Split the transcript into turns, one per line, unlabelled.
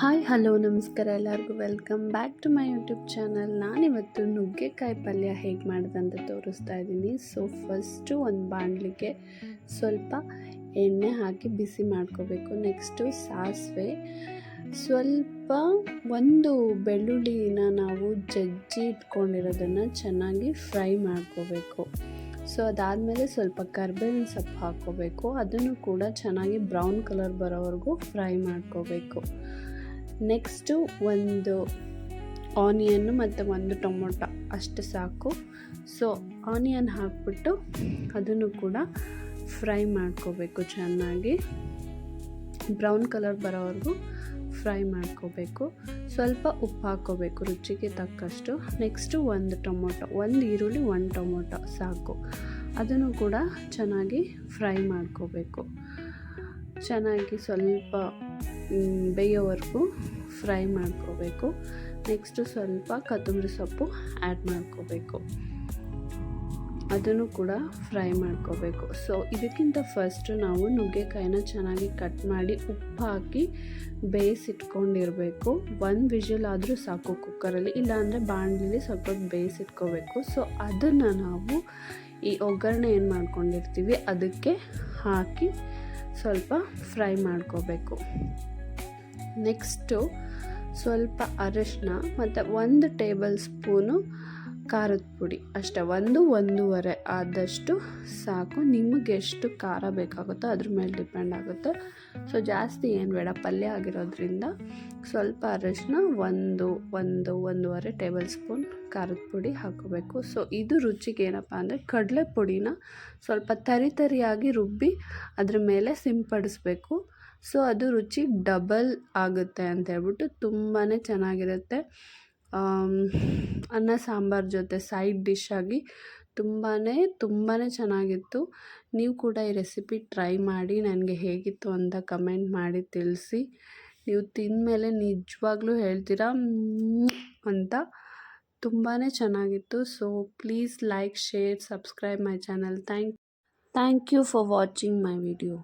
Hi hello ನಮಸ್ಕಾರ ಎಲ್ಲರಿಗೂ welcome back to my YouTube channel. ನಾನಿವತ್ತು ನುಗ್ಗೆಕಾಯಿ ಪಲ್ಯ ಹೇಗೆ ಮಾಡೋದಂತ ತೋರಿಸ್ತಾ ಇದ್ದೀನಿ. ಸೊ ಫಸ್ಟು ಒಂದು ಬಾಣಲಿಗೆ ಸ್ವಲ್ಪ ಎಣ್ಣೆ ಹಾಕಿ ಬಿಸಿ ಮಾಡ್ಕೋಬೇಕು. ನೆಕ್ಸ್ಟು ಸಾಸಿವೆ, ಸ್ವಲ್ಪ ಒಂದು ಬೆಳ್ಳುಳ್ಳಿನ ನಾವು ಜಜ್ಜಿ ಇಟ್ಕೊಂಡಿರೋದನ್ನು ಚೆನ್ನಾಗಿ ಫ್ರೈ ಮಾಡ್ಕೋಬೇಕು. ಸೊ ಅದಾದಮೇಲೆ ಸ್ವಲ್ಪ ಕರಿಬೇವಿನ ಸೊಪ್ಪು ಹಾಕ್ಕೋಬೇಕು. ಅದನ್ನು ಕೂಡ ಚೆನ್ನಾಗಿ ಬ್ರೌನ್ ಕಲರ್ ಬರೋವರೆಗೂ ಫ್ರೈ ಮಾಡ್ಕೋಬೇಕು. ನೆಕ್ಸ್ಟು ಒಂದು ಆನಿಯನ್ನು ಮತ್ತು ಒಂದು ಟೊಮೊಟೊ ಅಷ್ಟು ಸಾಕು. ಸೊ ಆನಿಯನ್ ಹಾಕ್ಬಿಟ್ಟು ಅದನ್ನು ಕೂಡ ಫ್ರೈ ಮಾಡ್ಕೋಬೇಕು. ಚೆನ್ನಾಗಿ ಬ್ರೌನ್ ಕಲರ್ ಬರೋವರೆಗೂ ಫ್ರೈ ಮಾಡ್ಕೋಬೇಕು. ಸ್ವಲ್ಪ ಉಪ್ಪು ಹಾಕ್ಕೋಬೇಕು ರುಚಿಗೆ ತಕ್ಕಷ್ಟು. ನೆಕ್ಸ್ಟು ಒಂದು ಟೊಮೊಟೊ, ಒಂದು ಈರುಳ್ಳಿ, ಒಂದು ಟೊಮೊಟೊ ಸಾಕು. ಅದನ್ನು ಕೂಡ ಚೆನ್ನಾಗಿ ಫ್ರೈ ಮಾಡ್ಕೋಬೇಕು. ಚೆನ್ನಾಗಿ ಸ್ವಲ್ಪ ಬೇಯೋವರೆಗೂ ಫ್ರೈ ಮಾಡ್ಕೋಬೇಕು. ನೆಕ್ಸ್ಟು ಸ್ವಲ್ಪ ಕೊತ್ತಂಬರಿ ಸೊಪ್ಪು ಆ್ಯಡ್ ಮಾಡ್ಕೋಬೇಕು. ಅದನ್ನು ಕೂಡ ಫ್ರೈ ಮಾಡ್ಕೋಬೇಕು. ಸೊ ಇದಕ್ಕಿಂತ ಫಸ್ಟು ನಾವು ನುಗ್ಗೆಕಾಯಿನ ಚೆನ್ನಾಗಿ ಕಟ್ ಮಾಡಿ ಉಪ್ಪು ಹಾಕಿ ಬೇಯಿಸಿಟ್ಕೊಂಡಿರಬೇಕು. ಒಂದು ವಿಷಲ್ ಆದರೂ ಸಾಕು ಕುಕ್ಕರಲ್ಲಿ, ಇಲ್ಲಾಂದರೆ ಬಾಣಲಿಲಿ ಸ್ವಲ್ಪ ಬೇಯಿಸಿಟ್ಕೋಬೇಕು. ಸೊ ಅದನ್ನು ನಾವು ಈ ಒಗ್ಗರಣೆ ಏನು ಮಾಡ್ಕೊಂಡಿರ್ತೀವಿ ಅದಕ್ಕೆ ಹಾಕಿ ಸ್ವಲ್ಪ ಫ್ರೈ ಮಾಡ್ಕೋಬೇಕು. ನೆಕ್ಸ್ಟು ಸ್ವಲ್ಪ ಅರಿಶಿನ ಮತ್ತು 1 ಟೇಬಲ್ ಸ್ಪೂನು ಖಾರದ ಪುಡಿ ಅಷ್ಟೇ, 1-1.5 ಆದಷ್ಟು ಸಾಕು. ನಿಮಗೆ ಎಷ್ಟು ಖಾರ ಬೇಕಾಗುತ್ತೋ ಅದ್ರ ಮೇಲೆ ಡಿಪೆಂಡ್ ಆಗುತ್ತೆ. ಸೊ ಜಾಸ್ತಿ ಏನು ಬೇಡ, ಪಲ್ಯ ಆಗಿರೋದ್ರಿಂದ ಸ್ವಲ್ಪ ಅರಿಶಿನ, 1-1.5 ಟೇಬಲ್ ಸ್ಪೂನ್ ಖಾರದ ಪುಡಿ ಹಾಕೋಬೇಕು. ಸೊ ಇದು ರುಚಿಗೆ ಏನಪ್ಪ ಅಂದರೆ ಕಡಲೆ ಪುಡಿನ ಸ್ವಲ್ಪ ತರಿಯಾಗಿ ರುಬ್ಬಿ ಅದ್ರ ಮೇಲೆ ಸಿಂಪಡಿಸ್ಬೇಕು. ಸೊ ಅದು ರುಚಿ ಡಬಲ್ ಆಗುತ್ತೆ ಅಂತ ಹೇಳ್ಬಿಟ್ಟು ತುಂಬಾ ಚೆನ್ನಾಗಿರುತ್ತೆ. ಅನ್ನ ಸಾಂಬಾರು ಜೊತೆ ಸೈಡ್ ಡಿಶ್ ಆಗಿ ತುಂಬಾ ಚೆನ್ನಾಗಿತ್ತು. ನೀವು ಕೂಡ ಈ ರೆಸಿಪಿ ಟ್ರೈ ಮಾಡಿ ನನಗೆ ಹೇಗಿತ್ತು ಅಂತ ಕಮೆಂಟ್ ಮಾಡಿ ತಿಳಿಸಿ. ನೀವು ತಿಂದಮೇಲೆ ನಿಜವಾಗ್ಲೂ ಹೇಳ್ತೀರಾ ಅಂತ. ತುಂಬಾ ಚೆನ್ನಾಗಿತ್ತು. So please like, share, subscribe my channel. Thank you for watching my video.